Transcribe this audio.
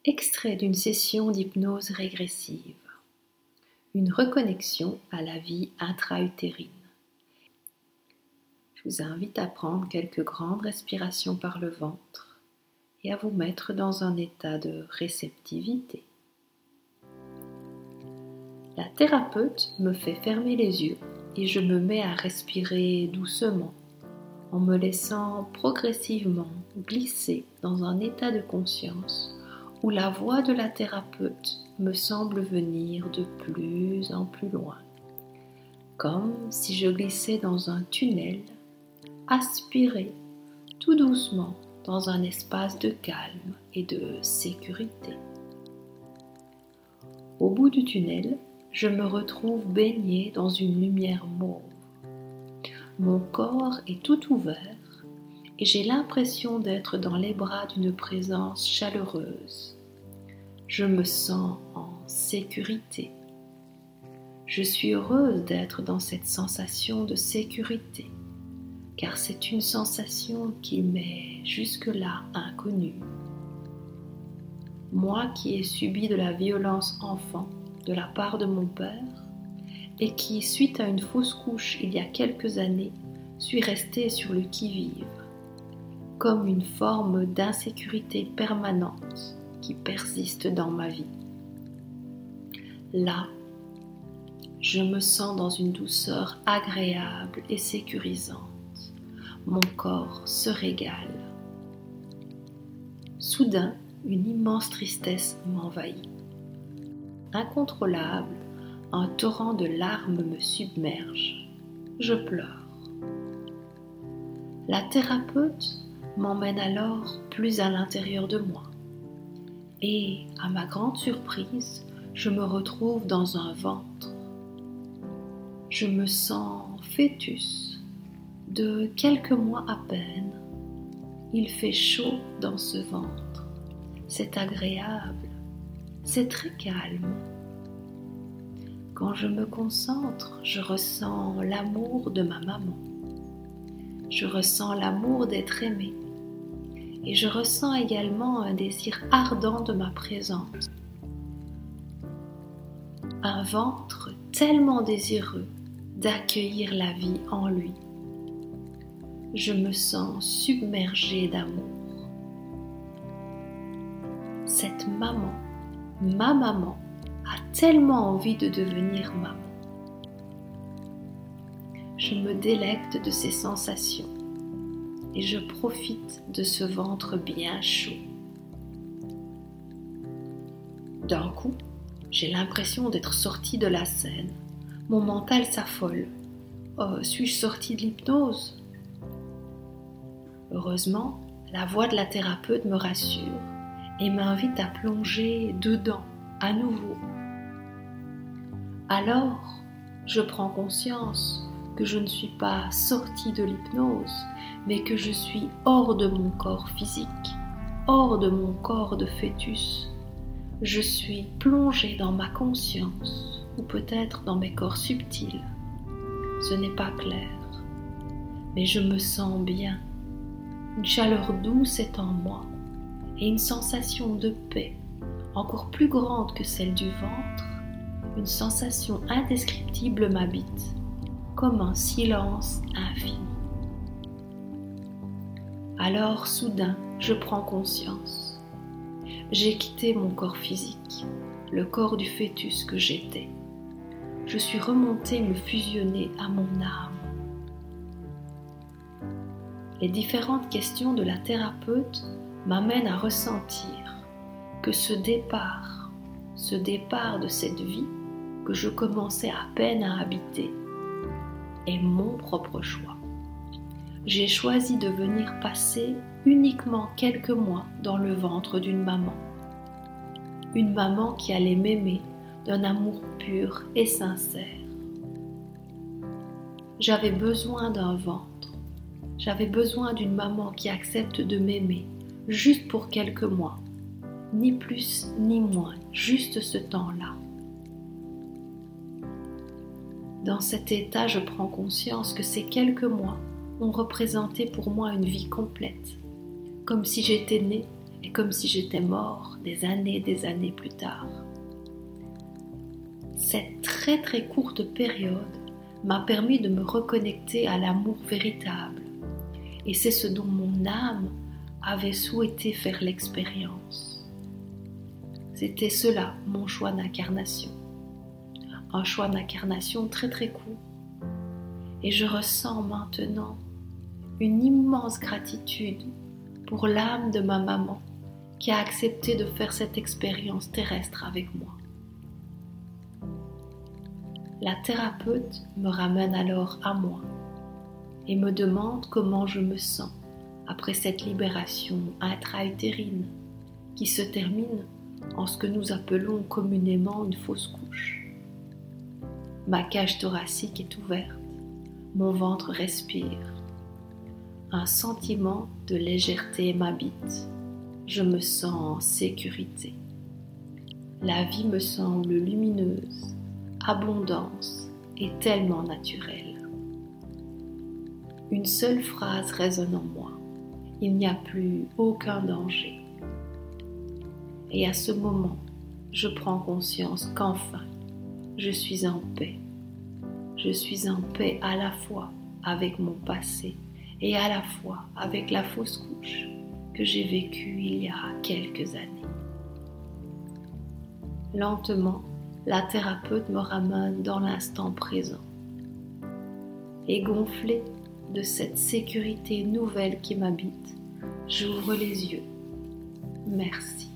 Extrait d'une session d'hypnose régressive. Une reconnexion à la vie intra-utérine. Je vous invite à prendre quelques grandes respirations par le ventre et à vous mettre dans un état de réceptivité. La thérapeute me fait fermer les yeux et je me mets à respirer doucement en me laissant progressivement glisser dans un état de conscience où la voix de la thérapeute me semble venir de plus en plus loin, comme si je glissais dans un tunnel, aspiré tout doucement dans un espace de calme et de sécurité. Au bout du tunnel, je me retrouve baignée dans une lumière mauve. Mon corps est tout ouvert et j'ai l'impression d'être dans les bras d'une présence chaleureuse. Je me sens en sécurité. Je suis heureuse d'être dans cette sensation de sécurité, car c'est une sensation qui m'est jusque-là inconnue. Moi qui ai subi de la violence enfant de la part de mon père et qui, suite à une fausse couche il y a quelques années, suis restée sur le qui-vive, comme une forme d'insécurité permanente qui persiste dans ma vie. Là, je me sens dans une douceur agréable et sécurisante. Mon corps se régale. Soudain, une immense tristesse m'envahit. Incontrôlable, un torrent de larmes me submerge. Je pleure. La thérapeute m'emmène alors plus à l'intérieur de moi. Et, à ma grande surprise, je me retrouve dans un ventre. Je me sens fœtus, de quelques mois à peine. Il fait chaud dans ce ventre. C'est agréable, c'est très calme. Quand je me concentre, je ressens l'amour de ma maman. Je ressens l'amour d'être aimée. Et je ressens également un désir ardent de ma présence. Un ventre tellement désireux d'accueillir la vie en lui. Je me sens submergée d'amour. Cette maman, ma maman, a tellement envie de devenir maman. Je me délecte de ces sensations et je profite de ce ventre bien chaud. D'un coup, j'ai l'impression d'être sortie de la scène. Mon mental s'affole. Oh, suis-je sortie de l'hypnose ? Heureusement, la voix de la thérapeute me rassure et m'invite à plonger dedans à nouveau. Alors, je prends conscience que je ne suis pas sortie de l'hypnose, mais que je suis hors de mon corps physique, hors de mon corps de fœtus. Je suis plongée dans ma conscience, ou peut-être dans mes corps subtils. Ce n'est pas clair, mais je me sens bien. Une chaleur douce est en moi, et une sensation de paix, encore plus grande que celle du ventre, une sensation indescriptible m'habite, comme un silence infini. Alors, soudain, je prends conscience. J'ai quitté mon corps physique, le corps du fœtus que j'étais. Je suis remontée me fusionner à mon âme. Les différentes questions de la thérapeute m'amènent à ressentir que ce départ de cette vie que je commençais à peine à habiter, est mon propre choix. J'ai choisi de venir passer uniquement quelques mois dans le ventre d'une maman. Une maman qui allait m'aimer d'un amour pur et sincère. J'avais besoin d'un ventre. J'avais besoin d'une maman qui accepte de m'aimer juste pour quelques mois. Ni plus ni moins, juste ce temps-là. Dans cet état, je prends conscience que ces quelques mois ont représenté pour moi une vie complète, comme si j'étais née et comme si j'étais mort des années plus tard. Cette très très courte période m'a permis de me reconnecter à l'amour véritable, et c'est ce dont mon âme avait souhaité faire l'expérience. C'était cela mon choix d'incarnation, un choix d'incarnation très très court, et je ressens maintenant une immense gratitude pour l'âme de ma maman qui a accepté de faire cette expérience terrestre avec moi. La thérapeute me ramène alors à moi et me demande comment je me sens après cette libération intra-utérine qui se termine en ce que nous appelons communément une fausse couche. Ma cage thoracique est ouverte, mon ventre respire. Un sentiment de légèreté m'habite. Je me sens en sécurité. La vie me semble lumineuse, abondance et tellement naturelle. Une seule phrase résonne en moi. Il n'y a plus aucun danger. Et à ce moment, je prends conscience qu'enfin, je suis en paix. Je suis en paix à la fois avec mon passé et à la fois avec la fausse couche que j'ai vécue il y a quelques années. Lentement, la thérapeute me ramène dans l'instant présent. Et gonflée de cette sécurité nouvelle qui m'habite, j'ouvre les yeux. Merci.